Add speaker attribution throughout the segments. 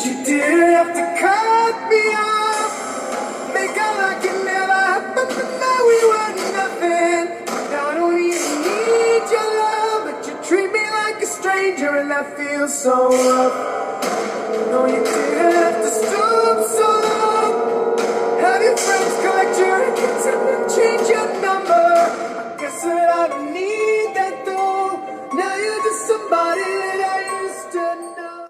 Speaker 1: You didn't have to cut me off. Make out like it never happened, but now we were nothing. Now I don't even need your love, but you treat me like a stranger, and that feels so rough. No, you didn't have to stoop so low. Have your friends collect your records and then change your number. I guess that I don't need that though. Now you're just somebody that I used to know.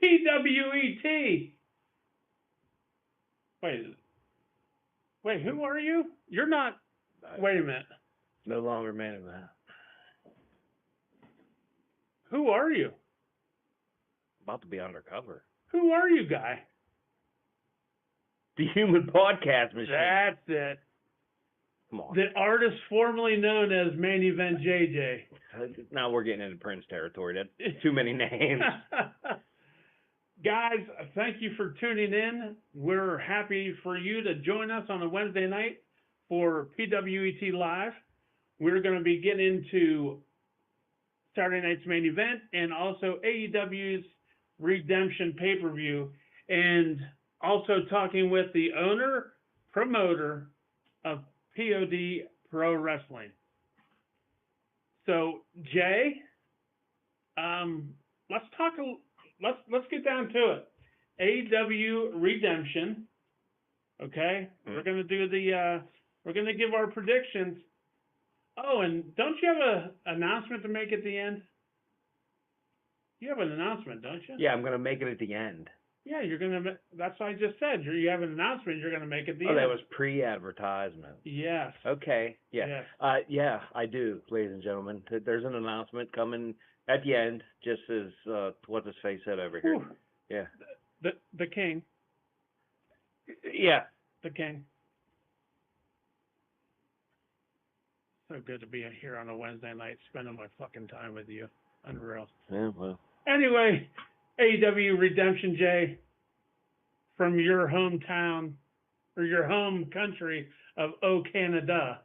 Speaker 2: PWET. Wait, who are you? You're not. Wait a minute.
Speaker 3: No longer man of that.
Speaker 2: Who are you?
Speaker 3: About to be undercover.
Speaker 2: Who are you, guy?
Speaker 3: The Human Podcast Machine.
Speaker 2: That's it.
Speaker 3: Come on.
Speaker 2: The artist formerly known as Main Event JJ.
Speaker 3: Now we're getting into Prince territory. That's too many names.
Speaker 2: Guys, thank you for tuning in. We're happy for you to join us on a Wednesday night for PWET Live. We're going to be getting into Saturday night's main event and also AEW's Redemption pay-per-view, and also talking with the owner, promoter of POD Pro Wrestling. So, Jay, let's get down to it. AEW Redemption. Okay, we're gonna do we're gonna give our predictions. Oh, and don't you have an announcement to make at the end? You have an announcement, don't you?
Speaker 3: Yeah, I'm going to make it at the end.
Speaker 2: Yeah, you're going to. That's what I just said. You have an announcement you're going to make at the end.
Speaker 3: Oh, that was pre-advertisement.
Speaker 2: Yes.
Speaker 3: Okay. Yeah.
Speaker 2: Yes.
Speaker 3: Yeah, I do, ladies and gentlemen. There's an announcement coming at the end, just as what's his face said over here.
Speaker 2: Whew.
Speaker 3: Yeah.
Speaker 2: The king.
Speaker 3: Yeah.
Speaker 2: The king. So good to be here on a Wednesday night, spending my fucking time with you. Unreal.
Speaker 3: Yeah, well.
Speaker 2: Anyway, AEW Redemption, Jay, from your hometown, or your home country of Canada.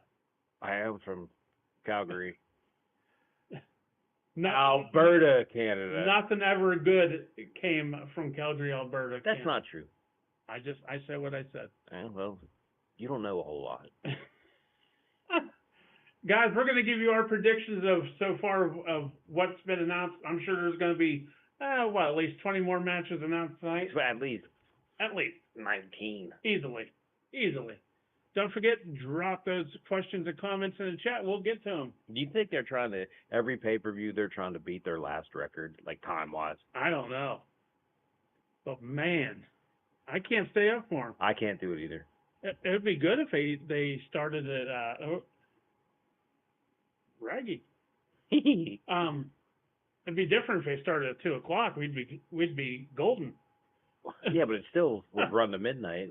Speaker 3: I am from Calgary.
Speaker 2: Alberta,
Speaker 3: Canada.
Speaker 2: Nothing ever good came from Calgary, Alberta.
Speaker 3: That's
Speaker 2: Canada.
Speaker 3: not true.
Speaker 2: I said what I said.
Speaker 3: Yeah, well, you don't know a whole lot.
Speaker 2: Guys, we're going to give you our predictions of so far of what's been announced. I'm sure there's going to be, at least 20 more matches announced tonight?
Speaker 3: At least.
Speaker 2: At least.
Speaker 3: 19.
Speaker 2: Easily. Don't forget, drop those questions and comments in the chat. We'll get to them.
Speaker 3: Do you think they're trying to, every pay-per-view, they're trying to beat their last record, like time-wise?
Speaker 2: I don't know. But, man, I can't stay up for them.
Speaker 3: I can't do it either.
Speaker 2: It would be good if they started at Raggy. It'd be different if they started at 2 o'clock. We'd be golden.
Speaker 3: Yeah, but it still would run to midnight.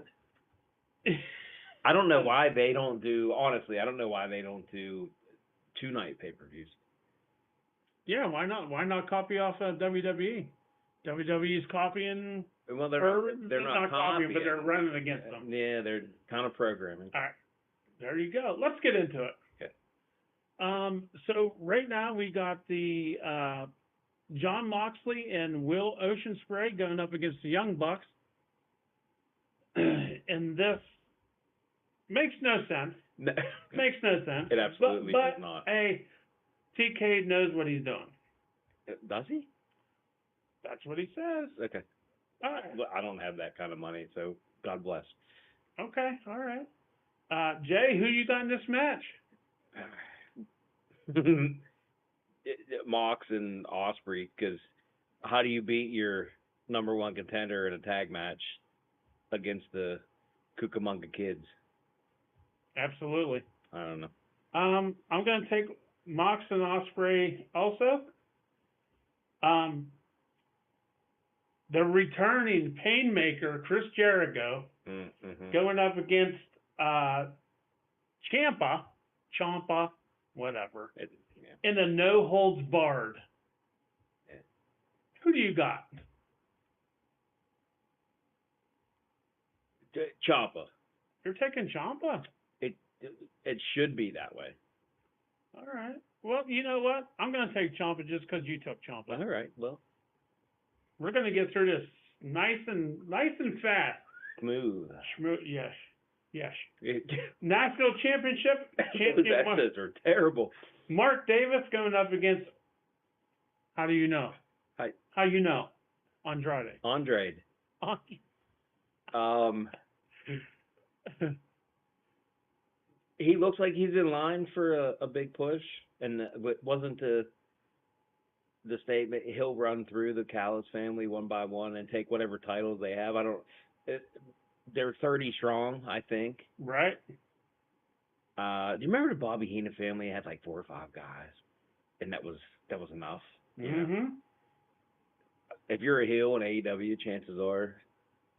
Speaker 3: I don't know why they don't do. Honestly, I don't know why they don't do 2-night pay-per-views.
Speaker 2: Yeah, why not? Why not copy off WWE? WWE's copying.
Speaker 3: Well, they're not
Speaker 2: copying, but they're running against them.
Speaker 3: Yeah, they're kind of programming.
Speaker 2: All right, there you go. Let's get into it. So right now we got the Jon Moxley and Will Oceanspray going up against the Young Bucks. And this makes no sense. Makes no sense.
Speaker 3: It absolutely does
Speaker 2: but,
Speaker 3: not.
Speaker 2: Hey, TK knows what he's doing.
Speaker 3: Does he?
Speaker 2: That's what he says.
Speaker 3: Okay.
Speaker 2: All right.
Speaker 3: Well, I don't have that kind of money, so God bless.
Speaker 2: Okay, all right. Jay, who you got in this match?
Speaker 3: Mox and Osprey, because how do you beat your number one contender in a tag match against the Cucamonga Kids?
Speaker 2: Absolutely.
Speaker 3: I don't know.
Speaker 2: I'm going to take Mox and Osprey also. The returning Painmaker, Chris Jericho, going up against Ciampa, whatever, in the no holds barred.
Speaker 3: Yeah.
Speaker 2: Who do you got?
Speaker 3: Ciampa.
Speaker 2: You're taking Ciampa?
Speaker 3: It should be that way.
Speaker 2: All right. Well, you know what? I'm going to take Ciampa just because you took Ciampa.
Speaker 3: All right. Well,
Speaker 2: We're going to get through this nice and fast.
Speaker 3: smooth.
Speaker 2: Yes. Yes. National Championship champion
Speaker 3: Those are terrible.
Speaker 2: Mark Davis going up against. How do you know? How you know? Andrade.
Speaker 3: He looks like he's in line for a big push, and wasn't the statement he'll run through the Callis family one by one and take whatever titles they have. They're 30 strong, I think.
Speaker 2: Right.
Speaker 3: Do you remember the Bobby Heenan family had like 4 or 5 guys, and that was enough.
Speaker 2: Mm-hmm.
Speaker 3: If you're a heel in AEW, chances are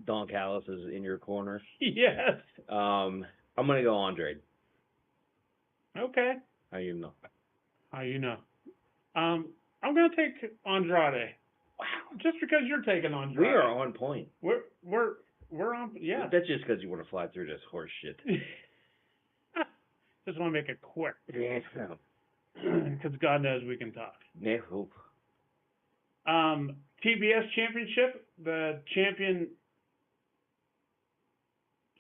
Speaker 3: Don Callis is in your corner.
Speaker 2: Yes.
Speaker 3: I'm gonna go Andre.
Speaker 2: Okay.
Speaker 3: How you know?
Speaker 2: I'm gonna take Andrade.
Speaker 3: Wow.
Speaker 2: Just because you're taking Andrade.
Speaker 3: We are on point.
Speaker 2: We're on. Yeah.
Speaker 3: That's just because you want to fly through this horse shit.
Speaker 2: Just want to make it quick.
Speaker 3: Yeah.
Speaker 2: Because God knows we can talk.
Speaker 3: Yeah.
Speaker 2: TBS Championship, the champion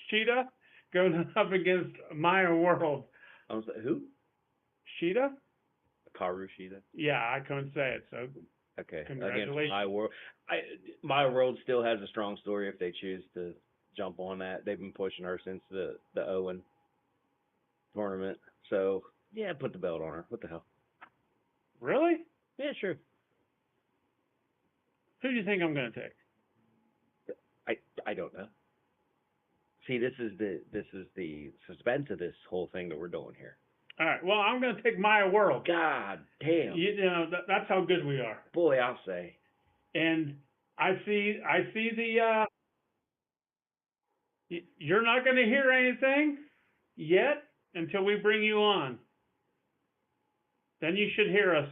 Speaker 2: Sheeta going up against Maya World.
Speaker 3: Who?
Speaker 2: Sheeta?
Speaker 3: Karu Shida.
Speaker 2: Yeah, I couldn't say it, so
Speaker 3: Okay.
Speaker 2: congratulations.
Speaker 3: Against My World. My World still has a strong story if they choose to jump on that. They've been pushing her since the Owen tournament. So, yeah, put the belt on her. What the hell?
Speaker 2: Really?
Speaker 3: Yeah, sure.
Speaker 2: Who do you think I'm going to take?
Speaker 3: I don't know. See, this is the suspense of this whole thing that we're doing here.
Speaker 2: All right. Well, I'm going to take Maya World.
Speaker 3: God damn.
Speaker 2: You know that's how good we are.
Speaker 3: Boy, I'll say.
Speaker 2: And I see the. You're not going to hear anything yet until we bring you on. Then you should hear us.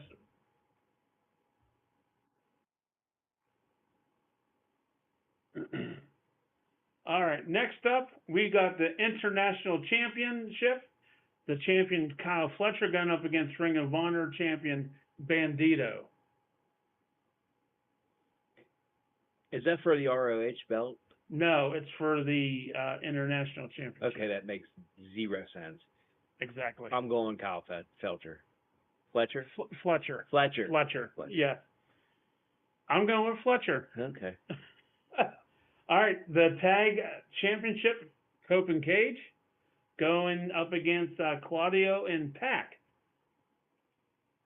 Speaker 2: All right. Next up, we got the International Championship. The champion Kyle Fletcher going up against Ring of Honor champion Bandito.
Speaker 3: Is that for the ROH belt?
Speaker 2: No, it's for the International Championship.
Speaker 3: Okay, that makes zero sense.
Speaker 2: Exactly.
Speaker 3: I'm going Kyle Fletcher. Fletcher?
Speaker 2: Fletcher.
Speaker 3: Fletcher.
Speaker 2: Yeah. I'm going with Fletcher.
Speaker 3: Okay.
Speaker 2: All right, the Tag Championship, Cope and Cage, going up against Claudio and Pac.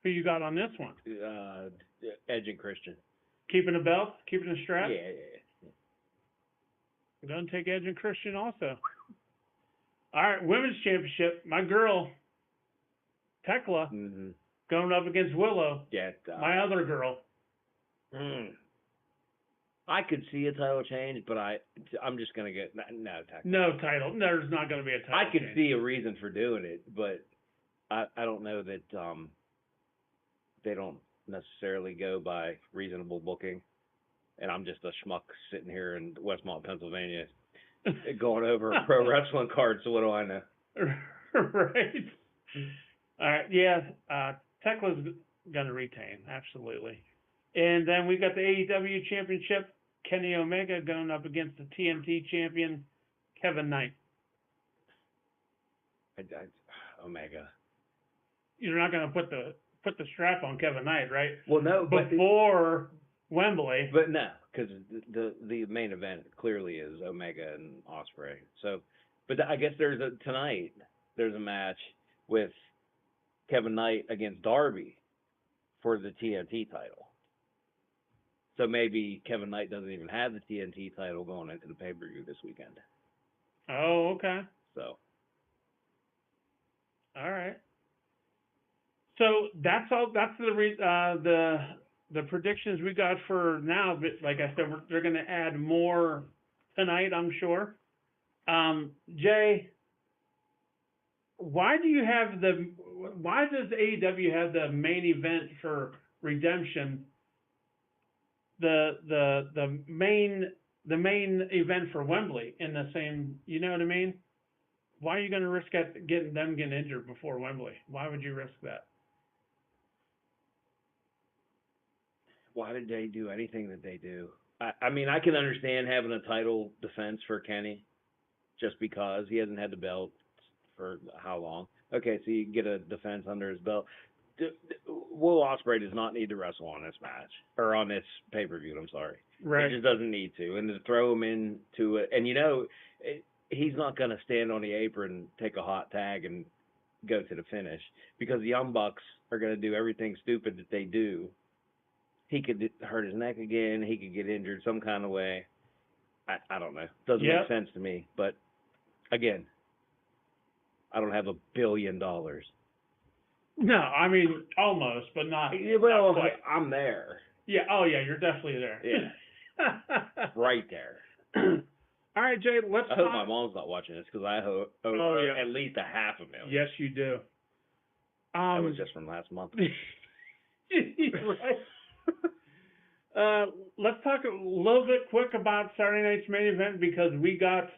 Speaker 2: Who you got on this one?
Speaker 3: Edge and Christian.
Speaker 2: Keeping the belt? Keeping the strap?
Speaker 3: Yeah.
Speaker 2: I'm going to take Edge and Christian also. All right, Women's Championship, my girl, Tekla, going up against Willow, my other girl.
Speaker 3: I could see a title change, but I'm just going to get no title.
Speaker 2: No title. There's not going to be a title
Speaker 3: I could
Speaker 2: change.
Speaker 3: see a reason for doing it, but I don't know that they don't necessarily go by reasonable booking. And I'm just a schmuck sitting here in Westmont, Pennsylvania, going over a pro wrestling card, so what do I know?
Speaker 2: Right. All right, yeah, Tekla's going to retain, absolutely. And then we got the AEW Championship, Kenny Omega going up against the TNT champion, Kevin Knight.
Speaker 3: Omega.
Speaker 2: You're not going to put the strap on Kevin Knight, right?
Speaker 3: Well, no,
Speaker 2: before Wembley.
Speaker 3: But no, because the main event clearly is Omega and Ospreay. So, but I guess tonight there's a match with Kevin Knight against Darby for the TNT title. So maybe Kevin Knight doesn't even have the TNT title going into the pay-per-view this weekend.
Speaker 2: Oh, okay.
Speaker 3: So.
Speaker 2: All right. So that's all. That's the predictions we got for now. But like I said, they're going to add more tonight, I'm sure. Jay, why does AEW have the main event for Redemption? The main event for Wembley in the same, you know what I mean? Why are you going to risk getting injured before Wembley? Why would you risk that?
Speaker 3: Why did they do anything that they do? I mean, I can understand having a title defense for Kenny, just because he hasn't had the belt for how long. Okay, so you get a defense under his belt. Will Ospreay does not need to wrestle on this match, or on this pay-per-view, I'm sorry.
Speaker 2: Right.
Speaker 3: He just doesn't need to. And to throw him into it, and he's not going to stand on the apron, take a hot tag, and go to the finish, because the Young Bucks are going to do everything stupid that they do. He could hurt his neck again. He could get injured some kind of way. I don't know. Doesn't make sense to me. But, again, I don't have $1 billion.
Speaker 2: No, I mean, almost, but not.
Speaker 3: Well,
Speaker 2: not quite.
Speaker 3: I'm there.
Speaker 2: Yeah, oh yeah, you're definitely there.
Speaker 3: Yeah. Right there.
Speaker 2: All right, Jay, let's
Speaker 3: I hope my mom's not watching this, because I owe her at least $500,000.
Speaker 2: Yes, you do.
Speaker 3: That was just from last month.
Speaker 2: Right. Let's talk a little bit quick about Saturday night's main event, because we got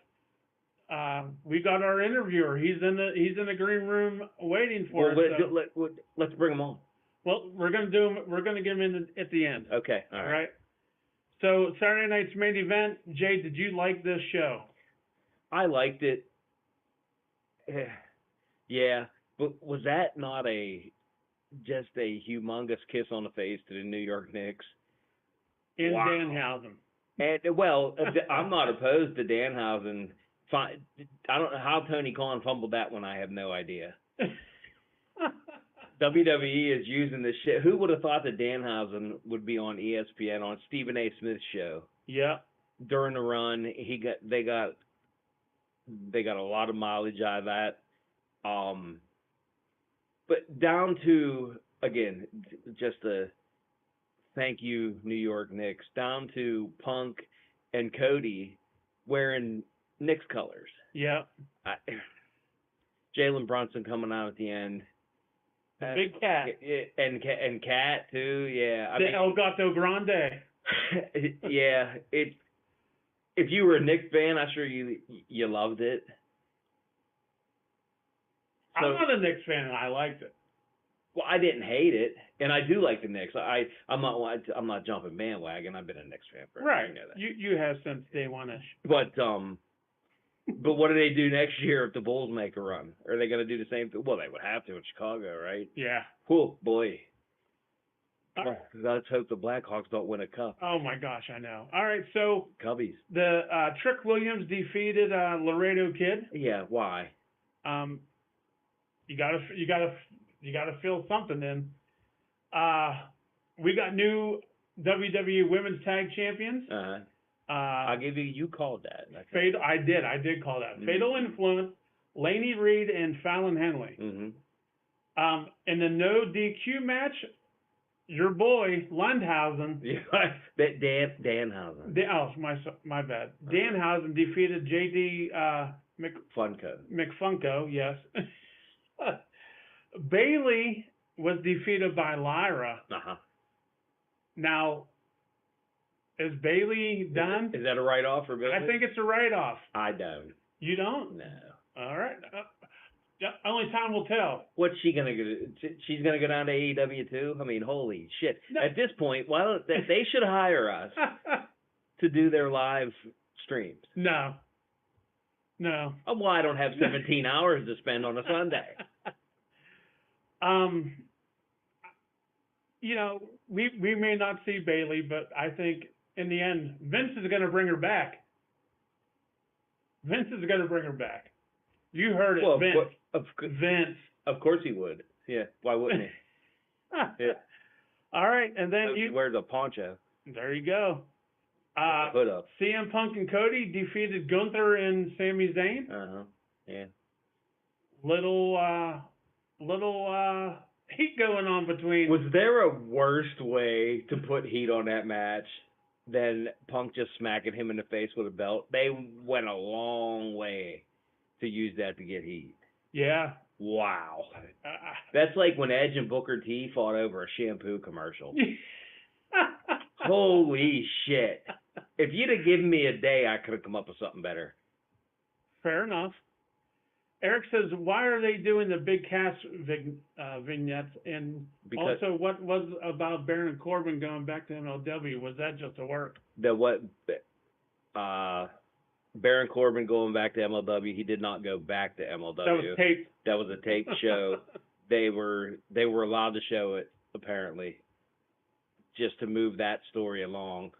Speaker 2: our interviewer. He's in the green room waiting for us.
Speaker 3: Let's bring him on.
Speaker 2: Well, we're gonna get him in at the end.
Speaker 3: Okay.
Speaker 2: All right. So Saturday night's main event. Jay, did you like this show?
Speaker 3: I liked it. Yeah, but was that not just a humongous kiss on the face to the New York Knicks?
Speaker 2: In Danhausen.
Speaker 3: And well, I'm not opposed to Danhausen. I don't know how Tony Khan fumbled that one. I have no idea. WWE is using this shit. Who would have thought that Danhausen would be on ESPN on Stephen A. Smith's show?
Speaker 2: Yeah.
Speaker 3: During the run, they got a lot of mileage out of that. But down to, again, just a thank you, New York Knicks, down to Punk and Cody wearing Knicks colors.
Speaker 2: Yeah.
Speaker 3: Jalen Brunson coming out at the end.
Speaker 2: Big Cat.
Speaker 3: And Cat, too, yeah.
Speaker 2: El Gato Grande.
Speaker 3: Yeah. If you were a Knicks fan, I'm sure you loved it.
Speaker 2: I'm not a Knicks fan, and I liked it.
Speaker 3: Well, I didn't hate it, and I do like the Knicks. I'm not jumping bandwagon. I've been a Knicks fan forever.
Speaker 2: Right.
Speaker 3: You know that.
Speaker 2: You have since day one-ish.
Speaker 3: But what do they do next year if the Bulls make a run? Are they going to do the same thing? Well, they would have to in Chicago, right?
Speaker 2: Yeah.
Speaker 3: Oh, boy. Let's hope the Blackhawks don't win a cup.
Speaker 2: Oh, my gosh, I know. All right, so
Speaker 3: Cubbies.
Speaker 2: The Trick Williams defeated Laredo Kid.
Speaker 3: Yeah, why?
Speaker 2: You gotta feel something in. We got new WWE Women's Tag Champions.
Speaker 3: I'll give you called that.
Speaker 2: I did call that. Mm-hmm. Fatal Influence, Laney Reed and Fallon Henley. Mm-hmm. In the no DQ match, your boy Lundhausen.
Speaker 3: Yeah, Danhausen.
Speaker 2: My bad. Danhausen defeated JD McFunko. Yes. Bailey was defeated by Lyra. Now, is Bailey done?
Speaker 3: Is that a write-off for Bailey?
Speaker 2: I think it's a write-off.
Speaker 3: I don't.
Speaker 2: You don't?
Speaker 3: No.
Speaker 2: All right. Only time will tell.
Speaker 3: What's she gonna go? She's gonna go down to AEW too? I mean, holy shit! No. At this point, why don't they should hire us to do their live streams? No. Well, I don't have 17 hours to spend on a Sunday.
Speaker 2: We may not see Bailey, but I think in the end, Vince is going to bring her back. You heard it,
Speaker 3: well,
Speaker 2: Vince.
Speaker 3: Vince. Of course he would. Yeah. Why wouldn't he? Yeah.
Speaker 2: All right, and then
Speaker 3: he wears a poncho.
Speaker 2: There you go.
Speaker 3: Hood up.
Speaker 2: CM Punk and Cody defeated Gunther and Sami Zayn.
Speaker 3: Yeah.
Speaker 2: Little heat going on between.
Speaker 3: Was there a worse way to put heat on that match than Punk just smacking him in the face with a belt? They went a long way to use that to get heat.
Speaker 2: Yeah.
Speaker 3: Wow. That's like when Edge and Booker T fought over a shampoo commercial. Holy shit. If you'd have given me a day, I could have come up with something better.
Speaker 2: Fair enough. Eric says, why are they doing the big cast vignettes? And
Speaker 3: Because
Speaker 2: also, what was about Baron Corbin going back to MLW? Was that just a work?
Speaker 3: Baron Corbin going back to MLW, he did not go back to MLW.
Speaker 2: That was taped.
Speaker 3: That was a taped show. They were allowed to show it, apparently, just to move that story along.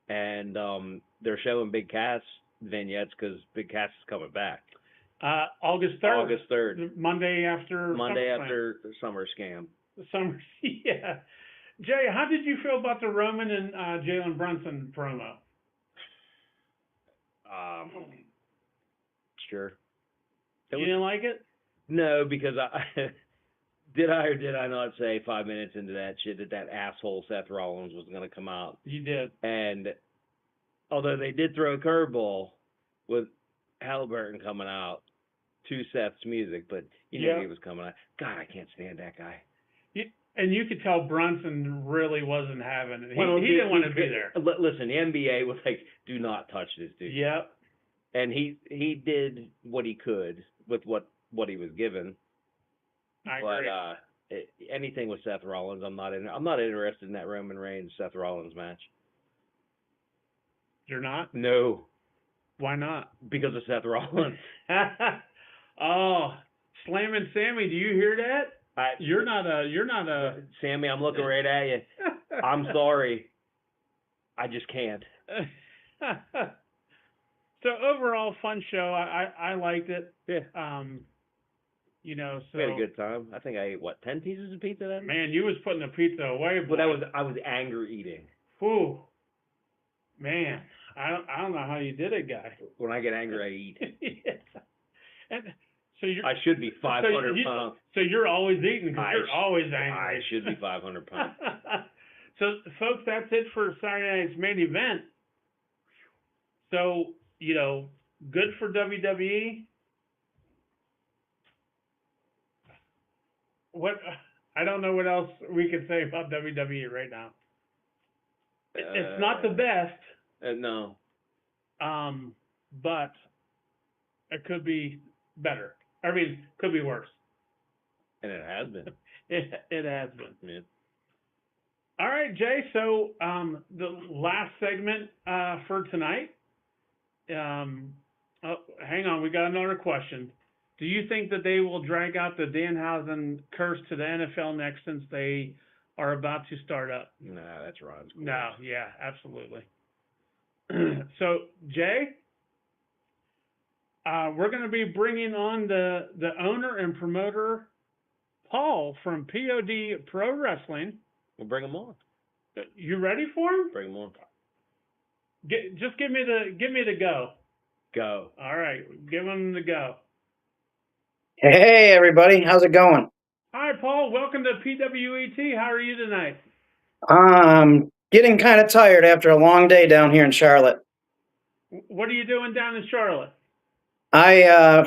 Speaker 3: And they're showing Big Cass vignettes because Big Cass is coming back.
Speaker 2: August 3rd.
Speaker 3: August 3rd.
Speaker 2: Monday after
Speaker 3: Summer Scam.
Speaker 2: Summer, yeah. Jay, how did you feel about the Roman and Jalen Brunson promo?
Speaker 3: Sure.
Speaker 2: You didn't like it?
Speaker 3: No, because did I or did I not say 5 minutes into that shit that asshole Seth Rollins was going to come out?
Speaker 2: You did.
Speaker 3: And although they did throw a curveball with Halliburton coming out to Seth's music, but you knew he was coming out. God, I can't stand that guy.
Speaker 2: And you could tell Brunson really wasn't having it. He didn't want to be there.
Speaker 3: Listen, the NBA was like, do not touch this dude.
Speaker 2: Yep.
Speaker 3: And he did what he could with what he was given.
Speaker 2: I agree.
Speaker 3: But anything with Seth Rollins, I'm not interested in that Roman Reigns Seth Rollins match.
Speaker 2: You're not?
Speaker 3: No.
Speaker 2: Why not?
Speaker 3: Because of Seth Rollins.
Speaker 2: Oh, Slammin' Sammy, do you hear that? You're not a
Speaker 3: Sammy, I'm looking right at you. I'm sorry. I just can't.
Speaker 2: So overall, fun show. I liked it.
Speaker 3: Yeah.
Speaker 2: So
Speaker 3: we had a good time. I think I ate 10 pieces of pizza that night?
Speaker 2: Man, you was putting the pizza away, boy.
Speaker 3: But I was angry eating.
Speaker 2: Whew. Man, I don't know how you did it, guy.
Speaker 3: When I get angry, I eat.
Speaker 2: Yeah. And so
Speaker 3: I should be 500 pounds.
Speaker 2: So you're always eating because you're always angry.
Speaker 3: I should be 500 pounds.
Speaker 2: So, folks, that's it for Saturday night's main event. So, good for WWE. I don't know what else we can say about WWE right now. It's not the best.
Speaker 3: No.
Speaker 2: But it could be better. I mean, could be worse.
Speaker 3: And it has been.
Speaker 2: It has been.
Speaker 3: Yeah.
Speaker 2: All right, Jay. So the last segment for tonight. Hang on, we got another question. Do you think that they will drag out the Danhausen curse to the NFL next, since they are about to start up?
Speaker 3: Nah, that's Ron's cool.
Speaker 2: No, yeah, absolutely. So, Jay, we're going to be bringing on the owner and promoter, Paul from POD Pro Wrestling.
Speaker 3: We'll bring him on.
Speaker 2: You ready for him?
Speaker 3: Bring him on.
Speaker 2: Just give me the go.
Speaker 3: Go.
Speaker 2: All right, give him the go.
Speaker 4: Hey, everybody. How's it going?
Speaker 2: Hi, Paul. Welcome to PWET. How are you tonight?
Speaker 4: Getting kind of tired after a long day down here in Charlotte.
Speaker 2: What are you doing down in Charlotte?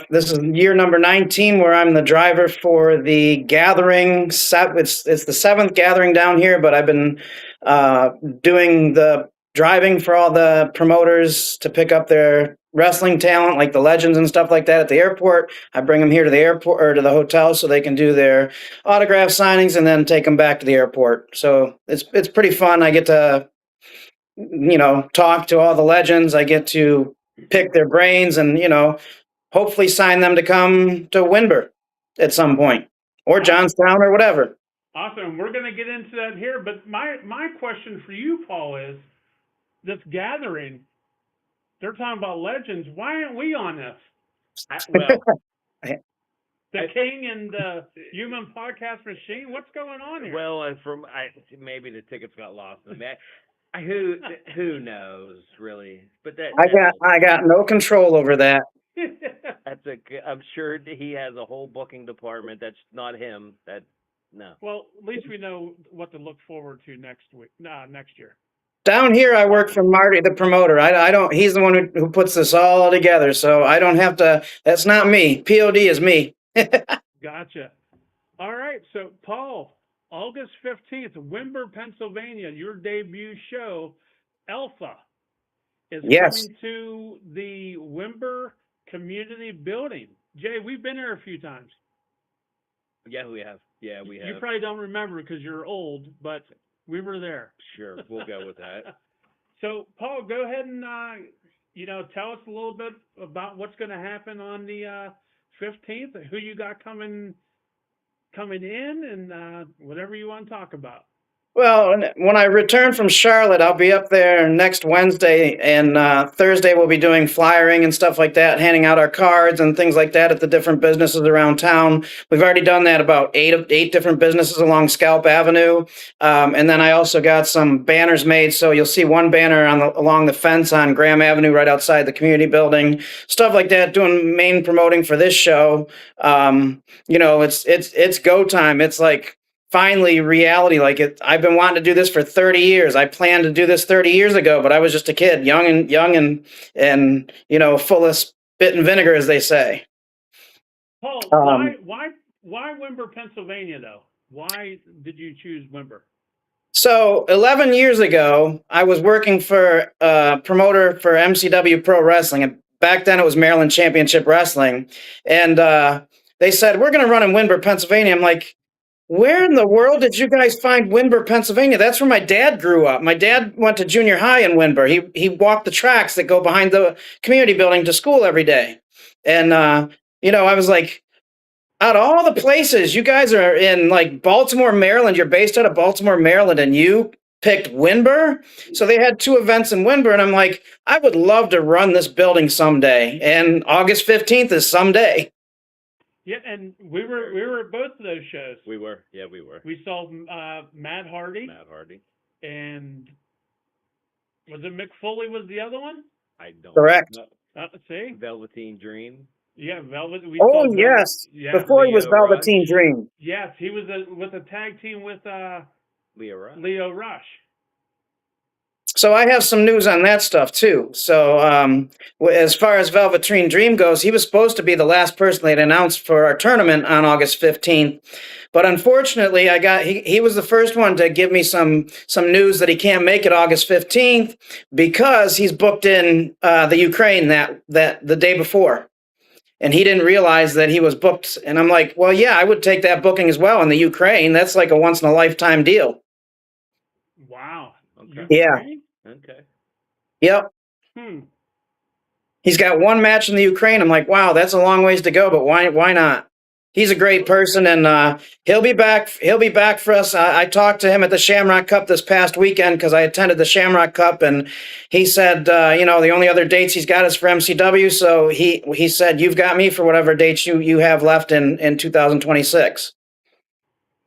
Speaker 4: This is year number 19 where I'm the driver for the gathering. It's the 7th gathering down here, but I've been doing the driving for all the promoters to pick up their wrestling talent, like the legends and stuff like that at the airport. I bring them here to the airport or to the hotel so they can do their autograph signings and then take them back to the airport. So it's pretty fun. I get to, talk to all the legends. I get to pick their brains and, hopefully sign them to come to Windber at some point, or Johnstown or whatever.
Speaker 2: Awesome. We're going to get into that here. But my question for you, Paul, is this gathering, they're talking about legends. Why aren't we on this? The King and the Human Podcast Machine. What's going on here?
Speaker 3: Well, maybe the tickets got lost in the back. Who knows, really? But
Speaker 4: I got no control over that.
Speaker 3: I'm sure he has a whole booking department. That's not him. No.
Speaker 2: Well, at least we know what to look forward to next year.
Speaker 4: Down here, I work for Marty, the promoter. I don't. He's the one who puts this all together, so I don't have to. That's not me. POD is me.
Speaker 2: Gotcha. All right. So, Paul, August 15th, Windber, Pennsylvania, your debut show, Alpha, is coming to the Windber Community Building. Jay, we've been there a few times.
Speaker 3: Yeah, we have. Yeah, we have.
Speaker 2: You probably don't remember because you're old, but we were there.
Speaker 3: Sure, we'll go with that.
Speaker 2: So, Paul, go ahead and tell us a little bit about what's going to happen on the 15th. Who you got coming in, and whatever you want to talk about.
Speaker 4: Well, when I return from Charlotte, I'll be up there next Wednesday, and Thursday we'll be doing flyering and stuff like that, handing out our cards and things like that at the different businesses around town. We've already done that about eight different businesses along Scalp Avenue, and then I also got some banners made. So you'll see one banner along the fence on Graham Avenue, right outside the community building, stuff like that. Doing main promoting for this show. It's go time. It's like finally reality. I've been wanting to do this for 30 years. I planned to do this 30 years ago, but I was just a kid, young and full of spit and vinegar, as they say.
Speaker 2: Paul, why Windber, Pennsylvania though? Why did you choose Windber?
Speaker 4: So 11 years ago, I was working for a promoter for MCW Pro Wrestling, and back then it was Maryland Championship Wrestling, and they said, we're going to run in Windber, Pennsylvania. I'm like, where in the world did you guys find Windber, Pennsylvania? That's where my dad grew up. My dad went to junior high in Windber. He walked the tracks that go behind the community building to school every day. And, I was like, out of all the places, you guys are in like Baltimore, Maryland. You're based out of Baltimore, Maryland, and you picked Windber. So they had 2 events in Windber, and I'm like, I would love to run this building someday. And August 15th is someday.
Speaker 2: Yeah, and we were at both of those shows.
Speaker 3: We were. Yeah, we were.
Speaker 2: We saw Matt Hardy. And was it Mick Foley was the other one?
Speaker 3: I don't
Speaker 4: Correct.
Speaker 3: know.
Speaker 2: See?
Speaker 3: Velveteen Dream.
Speaker 2: Yeah, Velvet.
Speaker 4: Yes.
Speaker 2: Yeah,
Speaker 4: before he was
Speaker 3: Leo
Speaker 4: Velveteen
Speaker 3: Rush.
Speaker 4: Dream.
Speaker 2: Yes, he was with a tag team with
Speaker 3: Leo Rush.
Speaker 4: So I have some news on that stuff too. So as far as Velveteen Dream goes, he was supposed to be the last person they'd announced for our tournament on August 15th. But unfortunately, he was the first one to give me some news that he can't make it August 15th because he's booked in the Ukraine that the day before. And he didn't realize that he was booked. And I'm like, well, yeah, I would take that booking as well in the Ukraine. That's like a once in a lifetime deal.
Speaker 2: Wow.
Speaker 3: Okay.
Speaker 4: Yeah.
Speaker 3: Okay.
Speaker 4: Yep. He's got 1 match in the Ukraine. I'm like, wow, that's a long ways to go, but why not? He's a great person, and he'll be back. He'll be back for us. I talked to him at the Shamrock Cup this past weekend because I attended the Shamrock Cup, and he said, the only other dates he's got is for MCW. So he said, you've got me for whatever dates you have left in 2026.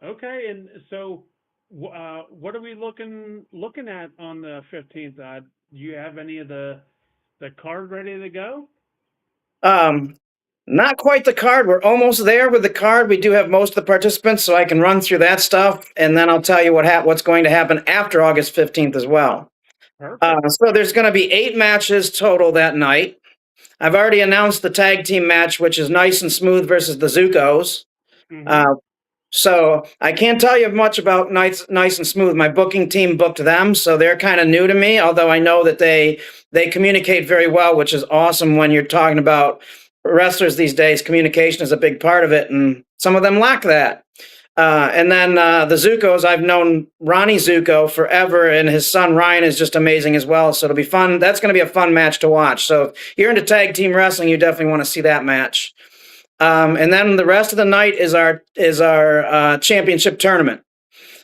Speaker 2: Okay, and so what are we looking at on the 15th? Do you have any of the card ready to go?
Speaker 4: Not quite the card. We're almost there with the card. We do have most of the participants, so I can run through that stuff, and then I'll tell you what's going to happen after August 15th as well.
Speaker 2: Perfect.
Speaker 4: So there's going to be 8 matches total that night. I've already announced the tag team match, which is Nice and Smooth versus the Zucos.
Speaker 2: Mm-hmm.
Speaker 4: So I can't tell you much about Nice and Smooth. My booking team booked them, so they're kind of new to me, although I know that they communicate very well, which is awesome when you're talking about wrestlers these days. Communication is a big part of it, and some of them lack that. And then the Zucos, I've known Ronnie Zucco forever, and his son Ryan is just amazing as well. So it'll be fun. That's going to be a fun match to watch. So if you're into tag team wrestling, you definitely want to see that match. And then the rest of the night is our championship tournament.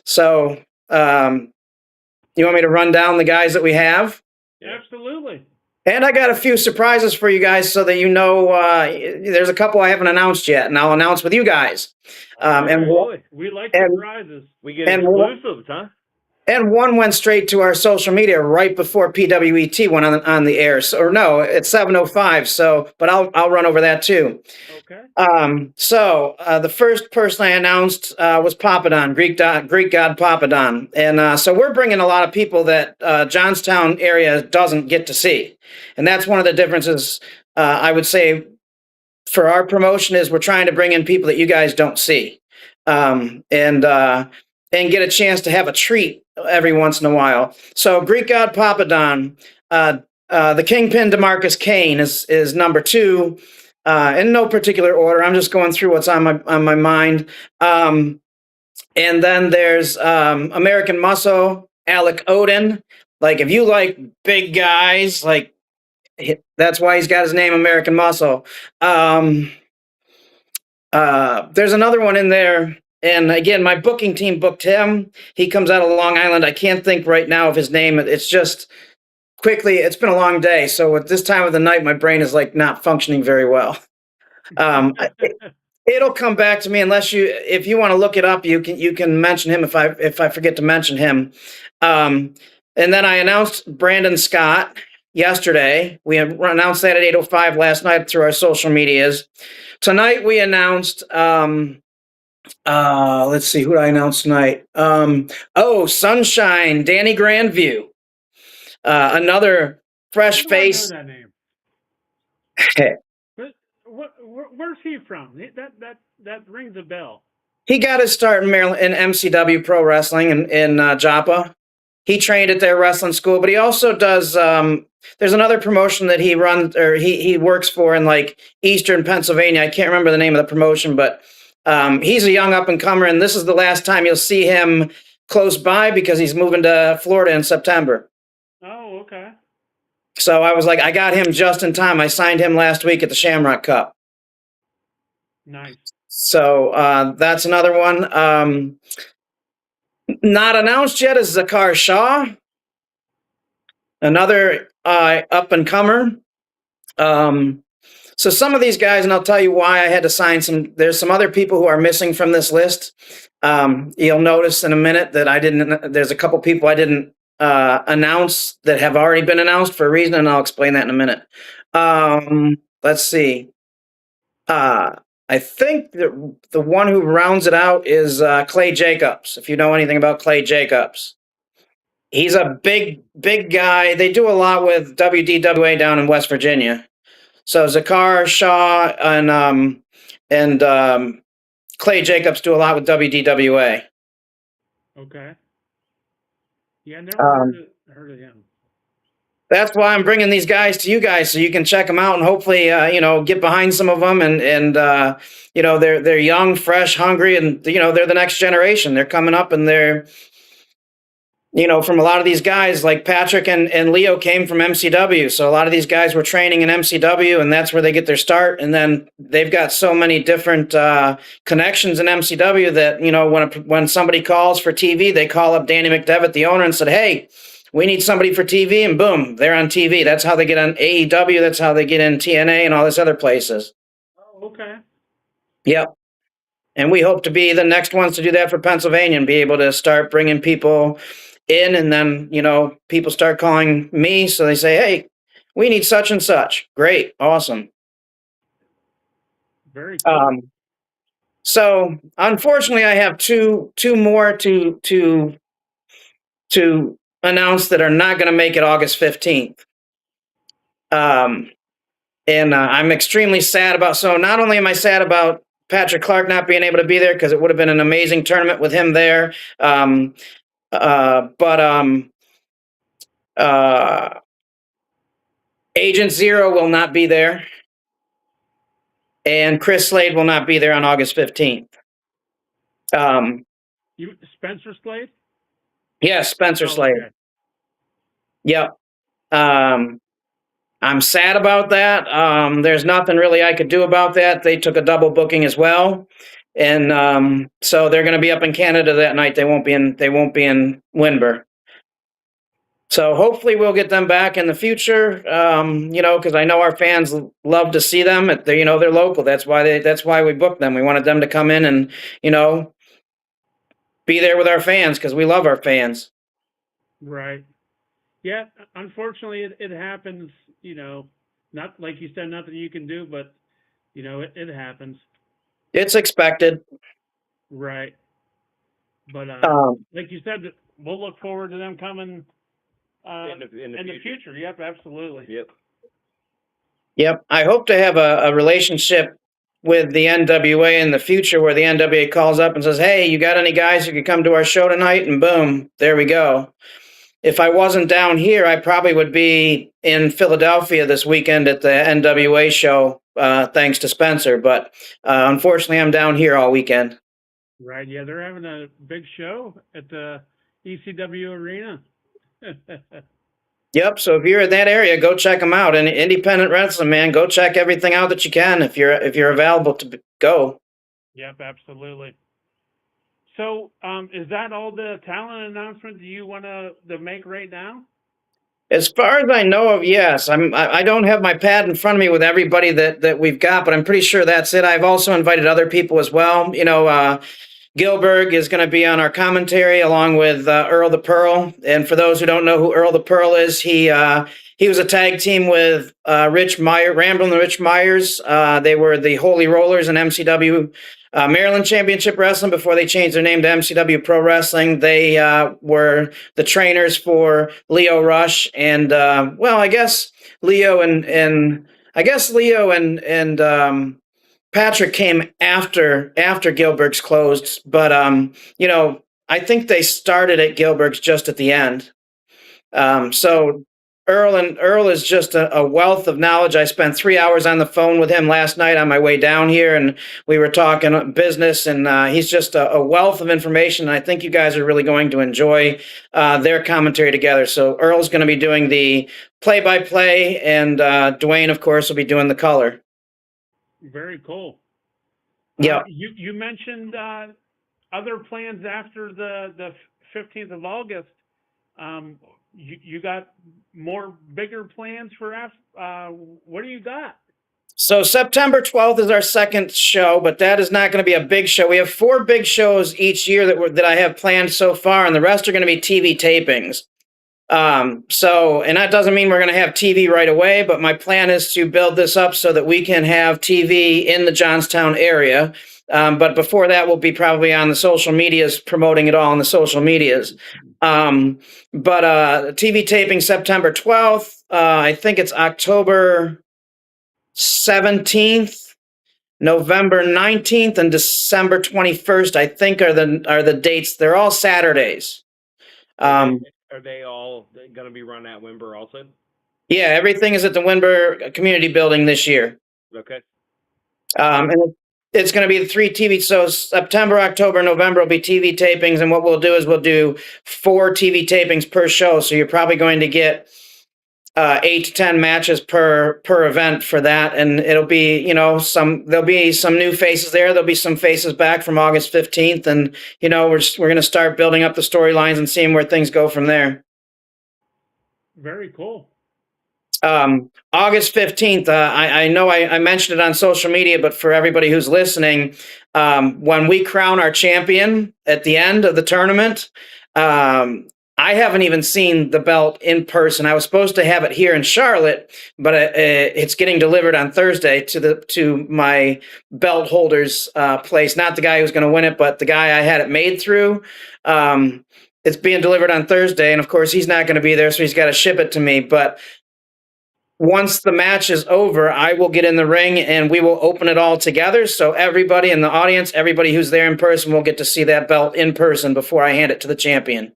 Speaker 4: So you want me to run down the guys that we have?
Speaker 2: Absolutely.
Speaker 4: And I got a few surprises for you guys so that there's a couple I haven't announced yet, and I'll announce with you guys.
Speaker 2: We like surprises.
Speaker 3: We get exclusives, huh?
Speaker 4: And one went straight to our social media right before PWET went on the air. It's 7:05. So, but I'll run over that too.
Speaker 2: Okay.
Speaker 4: The first person I announced was Papadon, Greek god Papadon, and so we're bringing a lot of people that Johnstown area doesn't get to see, and that's one of the differences. I would say for our promotion is we're trying to bring in people that you guys don't see, and get a chance to have a treat every once in a while. So Greek god Papadon, the Kingpin DeMarcus Kane is number 2. in no particular order. I'm just going through what's on my mind. And then there's American Muscle, Alec Odin. Like if you like big guys, like that's why he's got his name American Muscle. There's another one in there. And again, my booking team booked him. He comes out of Long Island. I can't think right now of his name. It's just quickly, it's been a long day. So at this time of the night, my brain is like not functioning very well. It'll come back to me if you want to look it up, you can mention him if I forget to mention him. And then I announced Brandon Scott yesterday. We announced that at 8:05 last night through our social medias. Tonight we announced let's see, who did I announce tonight? Sunshine, Danny Grandview. Another fresh face.
Speaker 2: I know that name. Where's he from? That rings a bell.
Speaker 4: He got his start in Maryland in MCW Pro Wrestling in Joppa. He trained at their wrestling school, but he also does. There's another promotion that he runs or he works for in like Eastern Pennsylvania. I can't remember the name of the promotion, but he's a young up and comer, and this is the last time you'll see him close by because he's moving to Florida in September.
Speaker 2: Oh, okay.
Speaker 4: So I was like, I got him just in time. I signed him last week at the Shamrock Cup.
Speaker 2: Nice.
Speaker 4: So that's another one. Not announced yet is Zakar Shaw, another up and comer. So some of these guys, and I'll tell you why I had to sign some. There's some other people who are missing from this list. You'll notice in a minute that I didn't. There's a couple people I didn't announce that have already been announced for a reason, and I'll explain that in a minute. Let's see. I think the one who rounds it out is Clay Jacobs. If you know anything about Clay Jacobs, he's a big guy. They do a lot with WDWA down in West Virginia. So Zakar Shaw and Clay Jacobs do a lot with WDWA.
Speaker 2: Okay. Yeah, I never heard of him.
Speaker 4: That's why I'm bringing these guys to you guys so you can check them out and hopefully, get behind some of them and they're young, fresh, hungry, and, they're the next generation. They're coming up and they're, from a lot of these guys like Patrick and Leo came from MCW. So a lot of these guys were training in MCW and that's where they get their start. And then they've got so many different connections in MCW that, when somebody calls for TV, they call up Danny McDevitt, the owner, and said, hey, we need somebody for TV, and boom, they're on TV. That's how they get on AEW. That's how they get in TNA and all these other places.
Speaker 2: Oh, okay.
Speaker 4: Yep. And we hope to be the next ones to do that for Pennsylvania and be able to start bringing people in. And then, people start calling me. So they say, hey, we need such and such. Great. Awesome.
Speaker 2: Very cool.
Speaker 4: So unfortunately, I have two more to announced that are not going to make it August 15th. And I'm extremely sad about, so not only am I sad about Patrick Clark not being able to be there because it would have been an amazing tournament with him there. But Agent Zero will not be there. And Chris Slade will not be there on August 15th.
Speaker 2: Spencer Slade?
Speaker 4: Yes, Spencer Slade.
Speaker 2: Okay.
Speaker 4: Yep. I'm sad about that. There's nothing really I could do about that. They took a double booking as well. And so they're going to be up in Canada that night. They won't be in Windber. So hopefully we'll get them back in the future. Because I know our fans love to see them. They're local. That's why we booked them. We wanted them to come in and, be there with our fans because we love our fans.
Speaker 2: Right. Yeah, unfortunately, it happens, not like you said, nothing you can do, but, it happens.
Speaker 4: It's expected.
Speaker 2: Right. But, like you said, we'll look forward to them coming in the future. Yep, absolutely.
Speaker 4: Yep. I hope to have a relationship with the NWA in the future where the NWA calls up and says, hey, you got any guys who could come to our show tonight? And boom, there we go. if I wasn't down here, I probably would be in Philadelphia this weekend at the NWA show, thanks to Spencer. But unfortunately, I'm down here all weekend.
Speaker 2: Right. Yeah, they're having a big show at the ECW arena.
Speaker 4: Yep. So if you're in that area, go check them out. And independent wrestling, man, go check everything out that you can if you're available to go.
Speaker 2: Yep, absolutely. So, is that all the talent announcement you want to make right now?
Speaker 4: As far as I know of, yes. I don't have my pad in front of me with everybody that we've got, but I'm pretty sure that's it. I've also invited other people as well. Gilbert is going to be on our commentary along with Earl the Pearl. And for those who don't know who Earl the Pearl is, he was a tag team with Rich Meyer, Ramblin' and Rich Myers. They were the Holy Rollers in MCW Maryland Championship Wrestling before they changed their name to MCW Pro Wrestling. They were the trainers for Leo Rush and I guess Leo and Patrick came after Gilbert's closed, but I think they started at Gilbert's just at the end. So Earl is just a wealth of knowledge. I spent 3 hours on the phone with him last night on my way down here, and we were talking business, and he's just a wealth of information. And I think you guys are really going to enjoy their commentary together. So Earl's going to be doing the play-by-play, and Dwayne, of course, will be doing the color.
Speaker 2: Very cool.
Speaker 4: Yeah.
Speaker 2: You mentioned other plans after the 15th of August. You got more bigger plans for what do you got?
Speaker 4: So September 12th is our second show, but that is not going to be a big show. We have 4 big shows each year that I have planned so far, and the rest are going to be TV tapings. And that doesn't mean we're going to have TV right away, but my plan is to build this up so that we can have TV in the Johnstown area. But before that, we'll be probably on the social medias, promoting it all on the social medias. TV taping September 12th. I think it's October 17th, November 19th, and December 21st, I think are the dates. They're all Saturdays.
Speaker 3: Are they all going to be run at Windber also?
Speaker 4: Yeah, everything is at the Windber Community Building this year.
Speaker 3: Okay.
Speaker 4: And it's going to be the 3 TV. So September, October, November will be TV tapings. And what we'll do is we'll do 4 TV tapings per show. So you're probably going to get 8 to 10 matches per event for that. And it'll be, there'll be some new faces there. There'll be some faces back from August 15th. And, we're going to start building up the storylines and seeing where things go from there.
Speaker 2: Very cool.
Speaker 4: August 15th, I know I mentioned it on social media, but for everybody who's listening, when we crown our champion at the end of the tournament, I haven't even seen the belt in person. I was supposed to have it here in Charlotte, but it's getting delivered on Thursday to my belt holder's place. Not the guy who's going to win it, but the guy I had it made through. It's being delivered on Thursday, and of course he's not going to be there, so he's got to ship it to me. But once the match is over, I will get in the ring and we will open it all together. So everybody in the audience, everybody who's there in person, will get to see that belt in person before I hand it to the champion.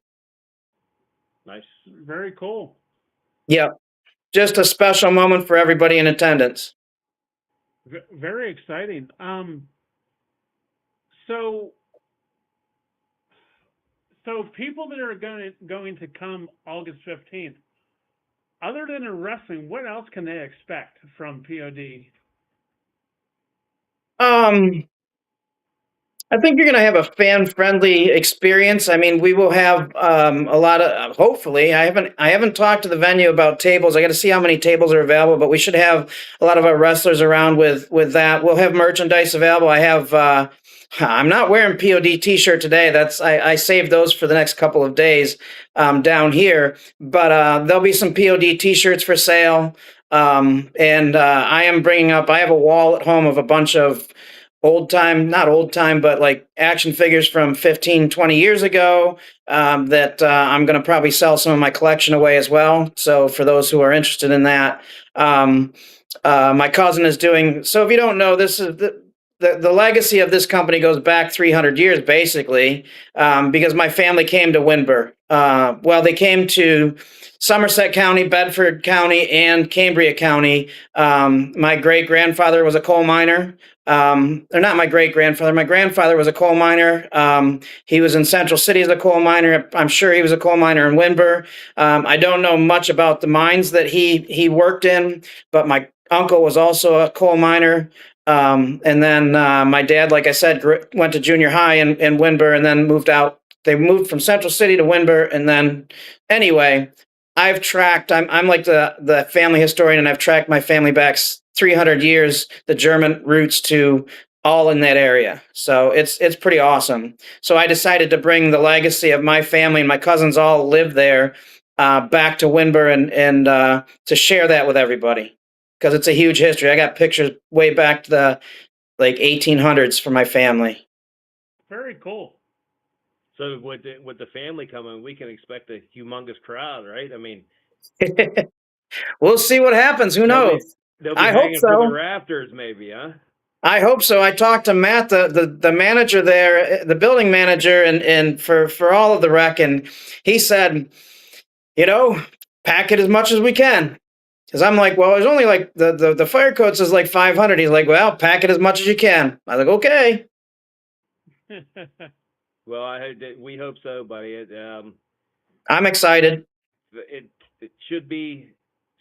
Speaker 2: Nice. Very cool.
Speaker 4: Yep. Just a special moment for everybody in attendance.
Speaker 2: Very exciting. So people that are going to come August 15th, other than in wrestling, what else can they expect from POD?
Speaker 4: I think you're going to have a fan-friendly experience. I mean, we will have a lot of. Hopefully, I haven't talked to the venue about tables. I got to see how many tables are available, but we should have a lot of our wrestlers around with that. We'll have merchandise available. I have. I'm not wearing POD T-shirt today. I saved those for the next couple of days down here. But there'll be some POD T-shirts for sale. And I am bringing up. I have a wall at home of a bunch of not old time, but like action figures from 15, 20 years ago that I'm going to probably sell some of my collection away as well. So for those who are interested in that, my cousin is doing. So if you don't know, this is the legacy of this company goes back 300 years, basically, because my family came to Windber. Well, they came to Somerset County, Bedford County, and Cambria County. My great grandfather was a coal miner. Or not my great grandfather. My grandfather was a coal miner. He was in Central City as a coal miner. I'm sure he was a coal miner in Windber. I don't know much about the mines that he worked in, but my uncle was also a coal miner. And then my dad, like I said, went to junior high in Windber and then moved out. They moved from Central City to Windber. And then anyway, I've tracked, I'm like the family historian, and I've tracked my family back 300 years, the German roots to all in that area. So it's pretty awesome. So I decided to bring the legacy of my family, and my cousins all live there, back to Windber and to share that with everybody, because it's a huge history. I got pictures way back to the like 1800s for my family.
Speaker 2: Very cool.
Speaker 3: So with the family coming, we can expect a humongous crowd, right? I mean,
Speaker 4: we'll see what happens. Who knows?
Speaker 3: They'll be
Speaker 4: I hope
Speaker 3: hanging from the
Speaker 4: so.
Speaker 3: rafters, maybe, huh?
Speaker 4: I hope so. I talked to Matt, the manager there, the building manager, and for all of the rec, and he said, pack it as much as we can. Because I'm like, well, there's only like the fire code says like 500. He's like, well, pack it as much as you can. I was like, okay.
Speaker 3: Well, we hope so, buddy.
Speaker 4: I'm excited.
Speaker 3: It should be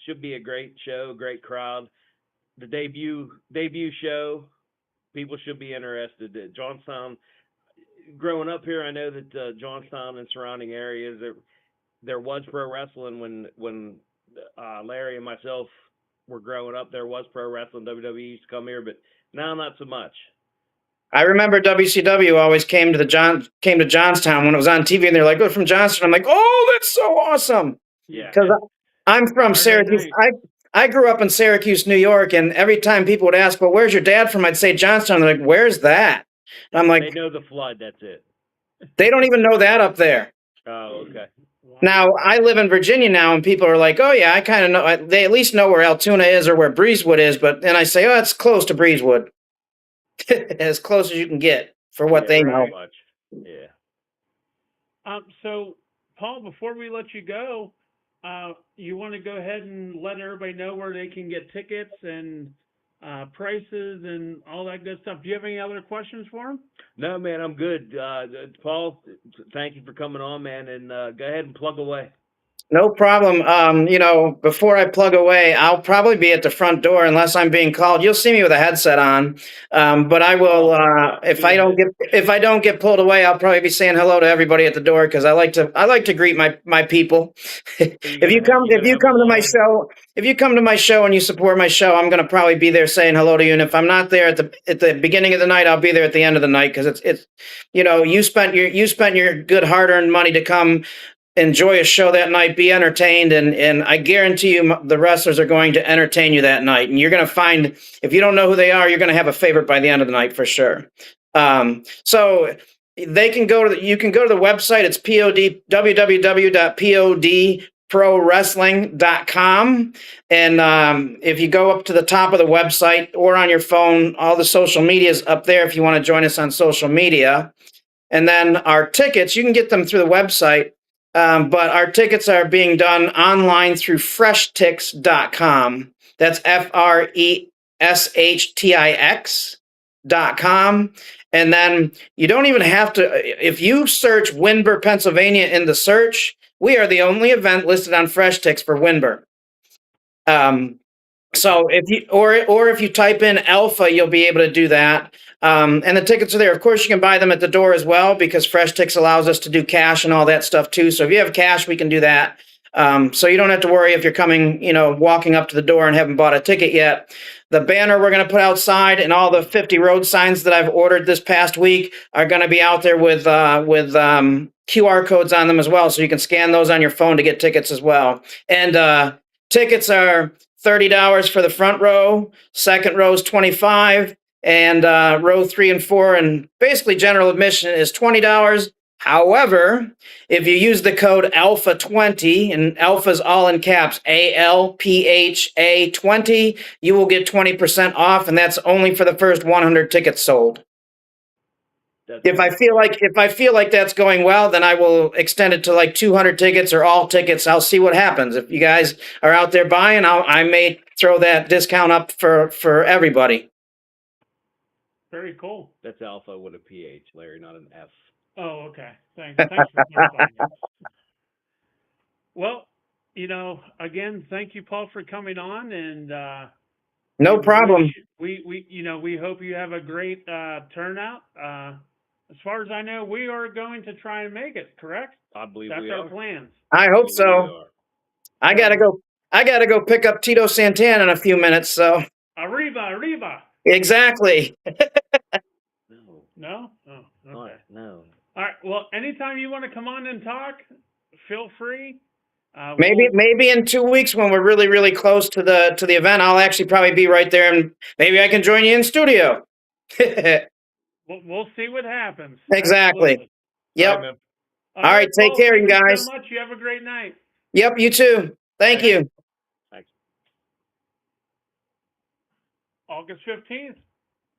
Speaker 3: a great show, great crowd. The debut show, people should be interested. Johnstown, growing up here, I know that Johnstown and surrounding areas, there was pro wrestling when Larry and myself were growing up. There was pro wrestling. WWE used to come here, but now not so much.
Speaker 4: I remember WCW always came to Johnstown when it was on TV, and they're like, "We're from Johnstown." I'm like, "Oh, that's so awesome!"
Speaker 3: Yeah,
Speaker 4: because I'm from Syracuse. I grew up in Syracuse, New York, and every time people would ask, "Well, where's your dad from?" I'd say Johnstown. They're like, "Where's that?" And I'm like,
Speaker 3: they know the flood. That's it.
Speaker 4: They don't even know that up there.
Speaker 3: Oh, okay.
Speaker 4: Now, I live in Virginia now, and people are like, "Oh, yeah, I kind of know." They at least know where Altoona is or where Breezewood is, but then I say, "Oh, it's close to Breezewood." As close as you can get for what they know.
Speaker 3: Much. Yeah.
Speaker 2: So, Paul, before we let you go, you want to go ahead and let everybody know where they can get tickets and prices and all that good stuff. Do you have any other questions for him?
Speaker 3: No, man, I'm good. Paul, thank you for coming on, man, and go ahead and plug away.
Speaker 4: No problem. Before I plug away, I'll probably be at the front door unless I'm being called. You'll see me with a headset on, but I will. If I don't get pulled away, I'll probably be saying hello to everybody at the door because I like to greet my people. If you come to my show and you support my show, I'm going to probably be there saying hello to you. And if I'm not there at the beginning of the night, I'll be there at the end of the night because it's you spent your good hard-earned money to come enjoy a show that night, be entertained, and I guarantee you the wrestlers are going to entertain you that night. And you're going to find, if you don't know who they are, you're going to have a favorite by the end of the night for sure. So you can go to the website. It's www.podprowrestling.com. And if you go up to the top of the website or on your phone, all the social media is up there if you want to join us on social media. And then our tickets, you can get them through the website. But our tickets are being done online through FreshTix.com. That's FRESHTIX.com. And then you don't even have to, if you search Windber, Pennsylvania in the search, we are the only event listed on FreshTix for Windber. So if you type in Alpha, you'll be able to do that. And the tickets are there. Of course, you can buy them at the door as well because FreshTix allows us to do cash and all that stuff too. So if you have cash, we can do that. So you don't have to worry if you're coming, walking up to the door and haven't bought a ticket yet. The banner we're going to put outside and all the 50 road signs that I've ordered this past week are going to be out there with QR codes on them as well. So you can scan those on your phone to get tickets as well. And tickets are $30 for the front row, second row is $25, and row 3 and 4, and basically general admission is $20. However, if you use the code ALPHA20, and ALPHA's all in caps, ALPHA20, you will get 20% off, and that's only for the first 100 tickets sold.
Speaker 3: That's
Speaker 4: If I feel like that's going well, then I will extend it to like 200 tickets or all tickets. I'll see what happens. If you guys are out there buying, I may throw that discount up for everybody.
Speaker 2: Very cool.
Speaker 3: That's alpha with a PH, Larry, not an F.
Speaker 2: Oh, okay. Thanks for clarifying. Well, again, thank you, Paul, for coming on, and
Speaker 4: No problem.
Speaker 2: we hope you have a great turnout. As far as I know, we are going to try and make it. Correct?
Speaker 3: I believe
Speaker 2: That's
Speaker 3: we
Speaker 2: our
Speaker 3: are.
Speaker 2: plans.
Speaker 4: I hope so. I gotta go pick up Tito Santana in a few minutes. So
Speaker 2: Arriba.
Speaker 4: exactly.
Speaker 3: No.
Speaker 2: No? Oh, okay.
Speaker 3: No.
Speaker 2: All right. Well, anytime you want to come on and talk, feel free.
Speaker 4: Maybe in 2 weeks when we're really, really close to the event, I'll actually probably be right there, and maybe I can join you in studio.
Speaker 2: We'll see what happens.
Speaker 4: Exactly.
Speaker 2: Absolutely.
Speaker 4: Yep.
Speaker 3: All right, man.
Speaker 4: All right. Take
Speaker 2: Paul,
Speaker 4: care, you
Speaker 2: thank
Speaker 4: guys.
Speaker 2: so much. You have a great night.
Speaker 4: Yep. You too. Thank you.
Speaker 3: Thanks.
Speaker 2: August 15th,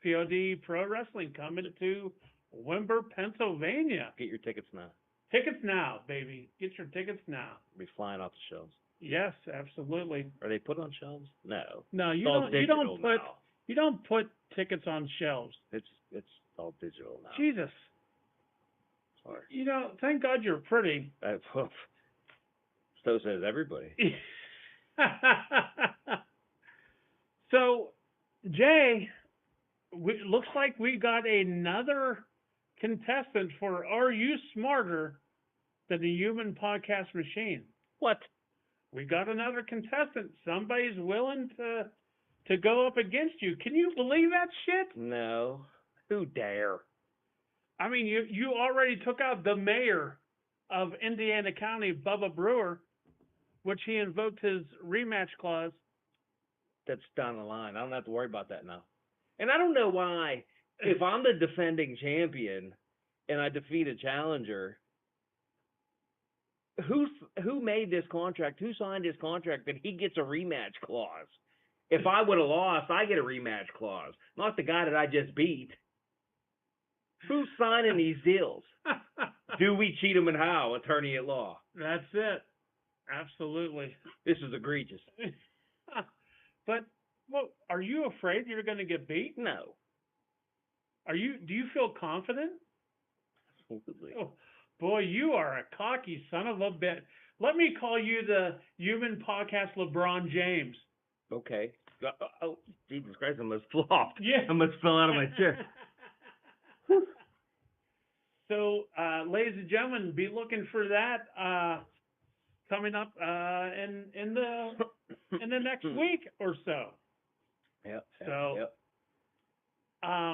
Speaker 2: POD Pro Wrestling coming to Windber, Pennsylvania.
Speaker 3: Get your tickets now.
Speaker 2: Tickets now, baby. Get your tickets now.
Speaker 3: Be flying off the shelves.
Speaker 2: Yes, absolutely.
Speaker 3: Are they put on shelves? No.
Speaker 2: No, you
Speaker 3: It's all
Speaker 2: don't.
Speaker 3: digital now.
Speaker 2: You don't put tickets on shelves.
Speaker 3: It's all digital now.
Speaker 2: Jesus.
Speaker 3: Sorry.
Speaker 2: Thank God you're pretty.
Speaker 3: So says everybody.
Speaker 2: So, Jay, looks like we got another contestant for Are You Smarter Than the Human Podcast Machine?
Speaker 3: What?
Speaker 2: We got another contestant. Somebody's willing to go up against you. Can you believe that shit?
Speaker 3: No. Who dare?
Speaker 2: I mean, you already took out the mayor of Indiana County, Bubba Brewer, which he invoked his rematch clause.
Speaker 3: That's down the line. I don't have to worry about that now. And I don't know why, if I'm the defending champion and I defeat a challenger, who made this contract? Who signed this contract that he gets a rematch clause? If I would have lost, I get a rematch clause, not the guy that I just beat. Who's signing these deals? Do we cheat him and how? Attorney at law.
Speaker 2: That's it. Absolutely.
Speaker 3: This is egregious.
Speaker 2: But, well, are you afraid you're going to get beat?
Speaker 3: No.
Speaker 2: Do you feel confident?
Speaker 3: Absolutely.
Speaker 2: Oh, boy, you are a cocky son of a bitch. Let me call you the Human Podcast LeBron James.
Speaker 3: Okay. Oh, Jesus Christ, I almost flopped.
Speaker 2: Yeah.
Speaker 3: I almost fell out of my chair.
Speaker 2: So, ladies and gentlemen, be looking for that coming up in the next week or so.
Speaker 3: Yep.
Speaker 2: So, I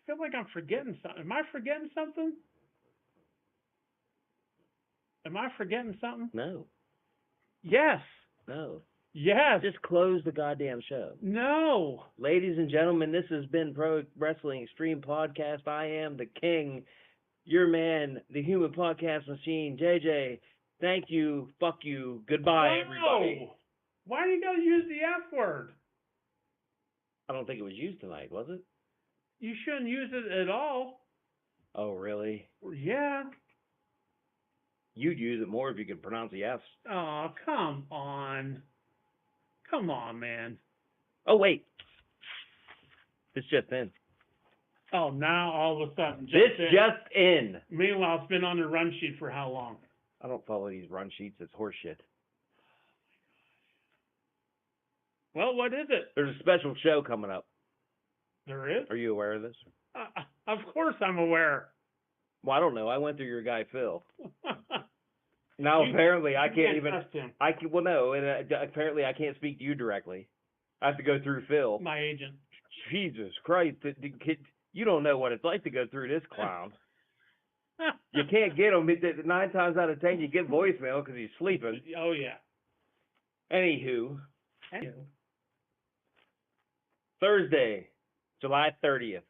Speaker 2: feel like I'm forgetting something. Am I forgetting something?
Speaker 3: No.
Speaker 2: Yes.
Speaker 3: No.
Speaker 2: Yes.
Speaker 3: Just close the goddamn show.
Speaker 2: No.
Speaker 3: Ladies and gentlemen, this has been Pro Wrestling Extreme Podcast. I am the king, your man, the Human Podcast Machine, JJ. Thank you. Fuck you. Goodbye, everybody.
Speaker 2: Why do you gotta use the F word?
Speaker 3: I don't think it was used tonight, was it?
Speaker 2: You shouldn't use it at all.
Speaker 3: Oh, really?
Speaker 2: Yeah.
Speaker 3: You'd use it more if you could pronounce the F's.
Speaker 2: Oh, come on. Come on, man.
Speaker 3: Oh, wait. It's just in.
Speaker 2: Oh, now all of a sudden.
Speaker 3: Just in.
Speaker 2: Meanwhile, it's been on the run sheet for how long?
Speaker 3: I don't follow these run sheets. It's horseshit.
Speaker 2: Well, what is it?
Speaker 3: There's a special show coming up.
Speaker 2: There is?
Speaker 3: Are you aware of this?
Speaker 2: Of course I'm aware.
Speaker 3: Well, I don't know. I went through your guy, Phil. Now, apparently, I can't even...
Speaker 2: trust him.
Speaker 3: Well, no, and apparently I can't speak to you directly. I have to go through Phil.
Speaker 2: My agent.
Speaker 3: Jesus Christ. You don't know what it's like to go through this clown. You can't get him. 9 times out of 10, you get voicemail because he's sleeping.
Speaker 2: Oh, yeah.
Speaker 3: Anywho. Thursday, July 30th.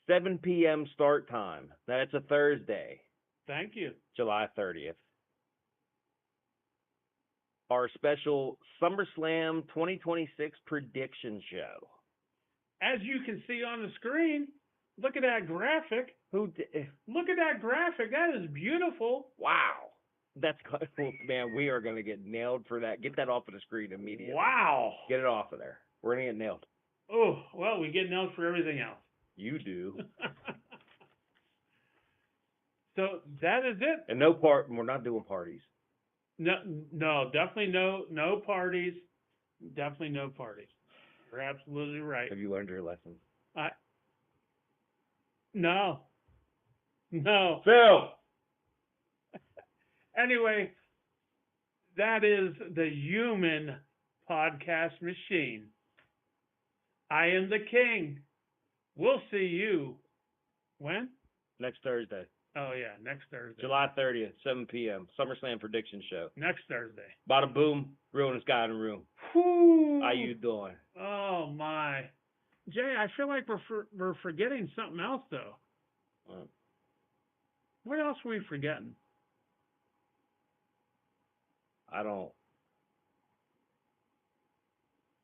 Speaker 3: 7 p.m. start time. That's a Thursday,
Speaker 2: Thank you.
Speaker 3: July 30th. Our special SummerSlam 2026 prediction show.
Speaker 2: As you can see on the screen, look at that graphic. Look at that graphic. That is beautiful.
Speaker 3: Wow. That's man, we are going to get nailed for that. Get that off of the screen immediately.
Speaker 2: Wow.
Speaker 3: Get it off of there. We're going to get nailed.
Speaker 2: Oh, well, we get nailed for everything else.
Speaker 3: You do.
Speaker 2: So that is it.
Speaker 3: And we're not doing parties.
Speaker 2: No, definitely no parties. Definitely no parties. You're absolutely right.
Speaker 3: Have you learned your lesson?
Speaker 2: No.
Speaker 3: Phil!
Speaker 2: Anyway, that is the human podcast machine. I am the king. We'll see you. When?
Speaker 3: Next Thursday.
Speaker 2: Oh, yeah, next Thursday.
Speaker 3: July 30th, 7 p.m. SummerSlam prediction show.
Speaker 2: Next Thursday.
Speaker 3: Bada boom, realest guy in the room.
Speaker 2: Whew.
Speaker 3: How you doing?
Speaker 2: Oh, my. Jay, I feel like we're forgetting something else, though. What else are we forgetting?
Speaker 3: I don't.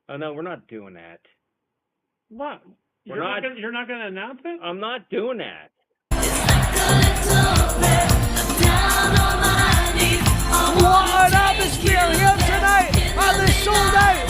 Speaker 3: Oh, no, we're not doing that.
Speaker 2: What?
Speaker 3: You're not
Speaker 2: going to announce it?
Speaker 3: I'm not doing that.